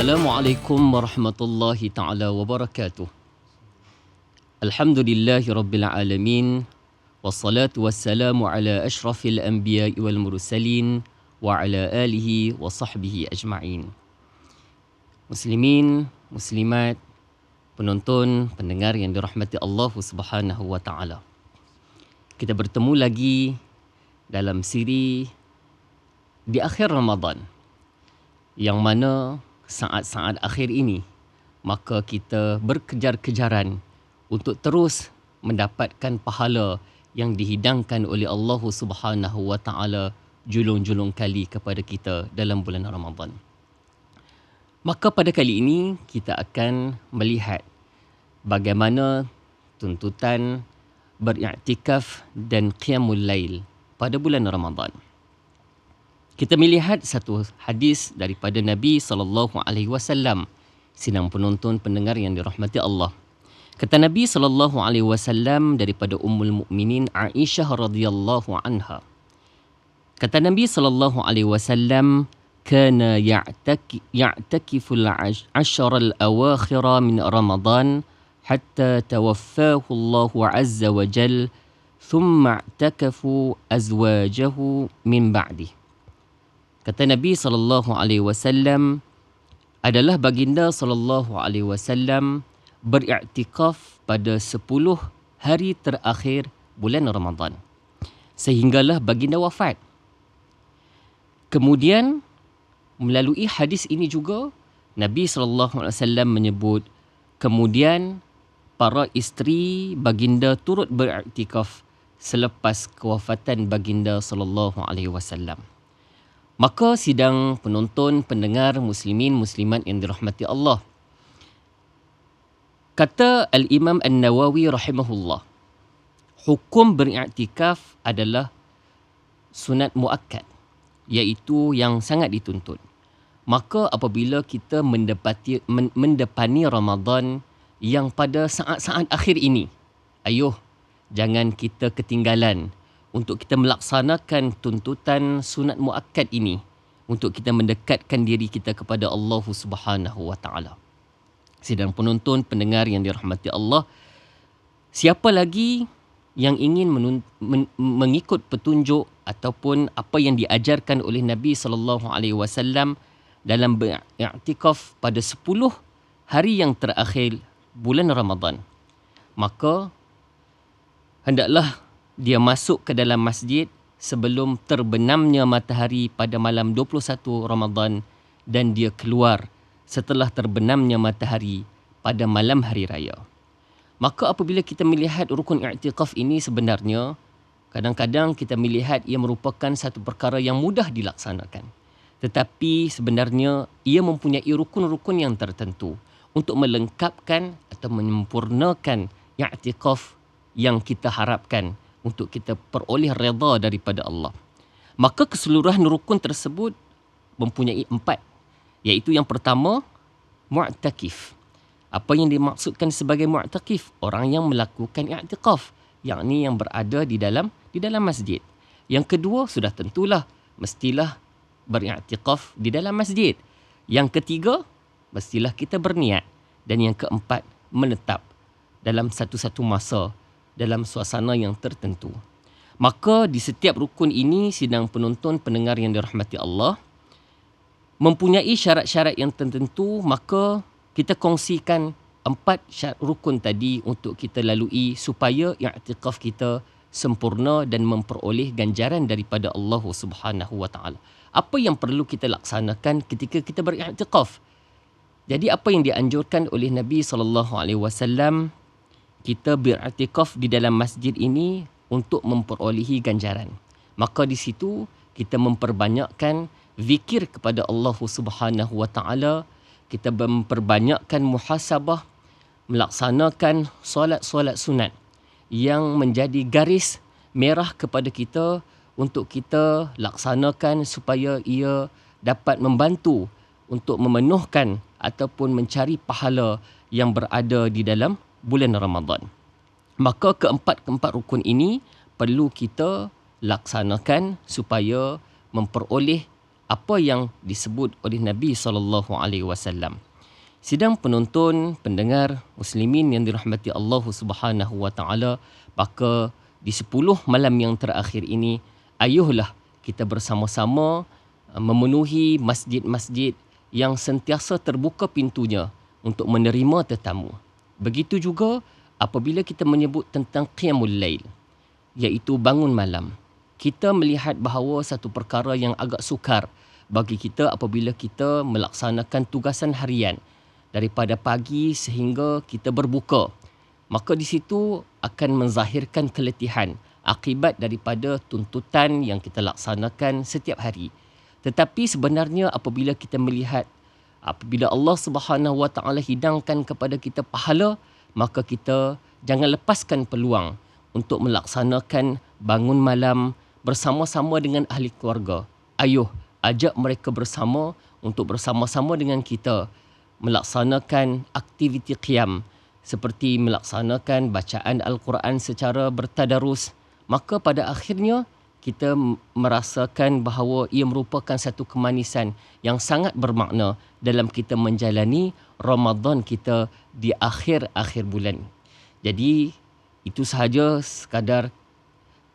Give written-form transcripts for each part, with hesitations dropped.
Assalamualaikum warahmatullahi taala wabarakatuh. Alhamdulillahi rabbil alamin. Wassalatu wassalamu ala asyrafil anbiya'i wal mursalin wa ala alihi wa sahbihi ajma'in. Muslimin, muslimat, penonton, pendengar yang dirahmati Allah Subhanahu wa taala. Kita bertemu lagi dalam siri di akhir Ramadan, yang mana saat-saat akhir ini maka kita berkejar-kejaran untuk terus mendapatkan pahala yang dihidangkan oleh Allah Subhanahu wa taala julung-julung kali kepada kita dalam bulan Ramadan. Maka pada kali ini kita akan melihat bagaimana tuntutan beriktikaf dan qiyamul lail pada bulan Ramadan. Kita melihat satu hadis daripada Nabi SAW. Sidang penonton pendengar yang dirahmati Allah. Kata Nabi SAW daripada Ummul Mukminin Aisyah radhiyallahu anha. Kata Nabi SAW, kana ya'takiful ashara al-awakhira min Ramadan hatta tawaffahu Allah azza wa jal, thumma i'takafu azwajahu min ba'dih. Kata Nabi SAW, adalah baginda SAW beriktikaf pada 10 hari terakhir bulan Ramadan sehinggalah baginda wafat. Kemudian melalui hadis ini juga Nabi SAW menyebut, kemudian para isteri baginda turut beriktikaf selepas kewafatan baginda SAW. Maka sidang penonton, pendengar, muslimin, muslimat yang dirahmati Allah. Kata Al-Imam An-Nawawi rahimahullah, hukum beriktikaf adalah sunat muakkad, iaitu yang sangat dituntut. Maka apabila kita mendepani Ramadan yang pada saat-saat akhir ini, ayuh, jangan kita ketinggalan untuk kita melaksanakan tuntutan sunat muakkad ini untuk kita mendekatkan diri kita kepada Allah Subhanahu wa taala. Sidang penonton, pendengar yang dirahmati Allah, siapa lagi yang ingin mengikut petunjuk ataupun apa yang diajarkan oleh Nabi SAW dalam beriktikaf pada 10 hari yang terakhir bulan Ramadan, maka hendaklah dia masuk ke dalam masjid sebelum terbenamnya matahari pada malam 21 Ramadan dan dia keluar setelah terbenamnya matahari pada malam hari raya. Maka apabila kita melihat rukun i'tikaf ini, sebenarnya kadang-kadang kita melihat ia merupakan satu perkara yang mudah dilaksanakan. Tetapi sebenarnya ia mempunyai rukun-rukun yang tertentu untuk melengkapkan atau menyempurnakan i'tikaf yang kita harapkan untuk kita peroleh redha daripada Allah. Maka keseluruhan rukun tersebut mempunyai 4, iaitu yang pertama, mu'takif. Apa yang dimaksudkan sebagai mu'takif? Orang yang melakukan i'tikaf, yakni yang berada di dalam masjid. Yang kedua, sudah tentulah mestilah beriktikaf di dalam masjid. Yang ketiga, mestilah kita berniat. Dan yang keempat, menetap dalam satu-satu masa dalam suasana yang tertentu. Maka di setiap rukun ini, sidang penonton pendengar yang dirahmati Allah, mempunyai syarat-syarat yang tertentu. Maka kita kongsikan 4 syarat rukun tadi untuk kita lalui supaya i'tikaf kita sempurna dan memperoleh ganjaran daripada Allah Subhanahu wa taala. Apa yang perlu kita laksanakan ketika kita beriktikaf? Jadi apa yang dianjurkan oleh Nabi SAW, kita beriktikaf di dalam masjid ini untuk memperolehi ganjaran. Maka di situ kita memperbanyakkan zikir kepada Allah Subhanahu wa taala, kita memperbanyakkan muhasabah, melaksanakan solat-solat sunat yang menjadi garis merah kepada kita untuk kita laksanakan supaya ia dapat membantu untuk memenuhkan ataupun mencari pahala yang berada di dalam bulan Ramadan. Maka keempat rukun ini perlu kita laksanakan supaya memperoleh apa yang disebut oleh Nabi SAW. Sidang penonton, pendengar, muslimin yang dirahmati Allah Subhanahu wa taala, maka di 10 malam yang terakhir ini, ayuhlah kita bersama-sama memenuhi masjid-masjid yang sentiasa terbuka pintunya untuk menerima tetamu. Begitu juga apabila kita menyebut tentang qiyamul lail, iaitu bangun malam. Kita melihat bahawa satu perkara yang agak sukar bagi kita apabila kita melaksanakan tugasan harian daripada pagi sehingga kita berbuka. Maka di situ akan menzahirkan keletihan akibat daripada tuntutan yang kita laksanakan setiap hari. Tetapi sebenarnya apabila kita melihat, apabila Allah Subhanahu Wa Taala hidangkan kepada kita pahala, maka kita jangan lepaskan peluang untuk melaksanakan bangun malam bersama-sama dengan ahli keluarga. Ayuh, ajak mereka bersama untuk bersama-sama dengan kita melaksanakan aktiviti qiyam seperti melaksanakan bacaan Al-Quran secara bertadarus. Maka pada akhirnya kita merasakan bahawa ia merupakan satu kemanisan yang sangat bermakna dalam kita menjalani Ramadan kita di akhir-akhir bulan. Jadi itu sahaja sekadar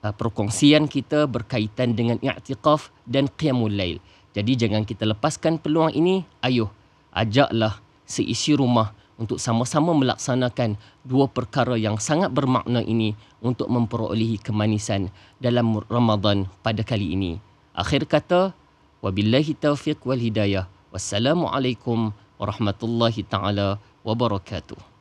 perkongsian kita berkaitan dengan i'tikaf dan qiyamul lail. Jadi jangan kita lepaskan peluang ini. Ayuh, ajaklah seisi rumah untuk sama-sama melaksanakan dua perkara yang sangat bermakna ini untuk memperolehi kemanisan dalam Ramadan pada kali ini. Akhir kata, wabillahi taufiq wal hidayah. Wassalamualaikum warahmatullahi taala wabarakatuh.